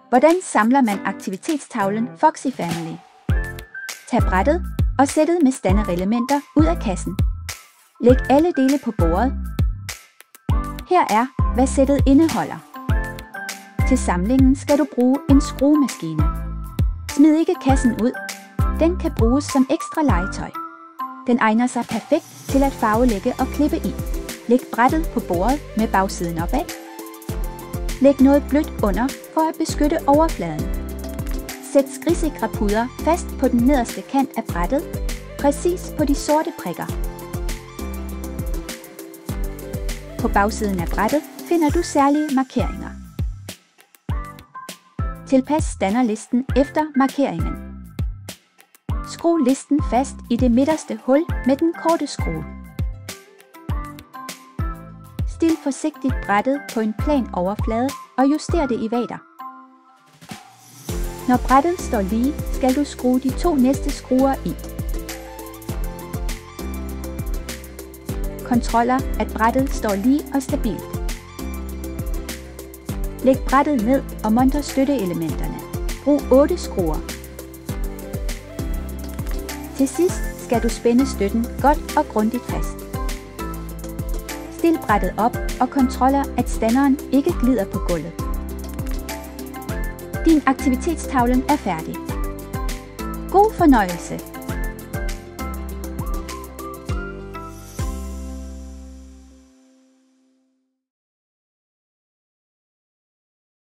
Hvordan samler man aktivitetstavlen Foxy Family? Tag brættet og sættet med standerelementer ud af kassen. Læg alle dele på bordet. Her er, hvad sættet indeholder. Til samlingen skal du bruge en skruemaskine. Smid ikke kassen ud. Den kan bruges som ekstra legetøj. Den egner sig perfekt til at farvelægge og klippe i. Læg brættet på bordet med bagsiden opad. Læg noget blødt under for at beskytte overfladen. Sæt skridsikre puder fast på den nederste kant af brættet, præcis på de sorte prikker. På bagsiden af brættet finder du særlige markeringer. Tilpas standerlisten efter markeringen. Skru listen fast i det midterste hul med den korte skrue. Stil forsigtigt brættet på en plan overflade og juster det i vater. Når brættet står lige, skal du skrue de 2 næste skruer i. Kontroller, at brættet står lige og stabilt. Læg brættet ned og monter støtteelementerne. Brug 8 skruer. Til sidst skal du spænde støtten godt og grundigt fast. Stil brættet op og kontroller, at standeren ikke glider på gulvet. Din aktivitetstavlen er færdig. God fornøjelse!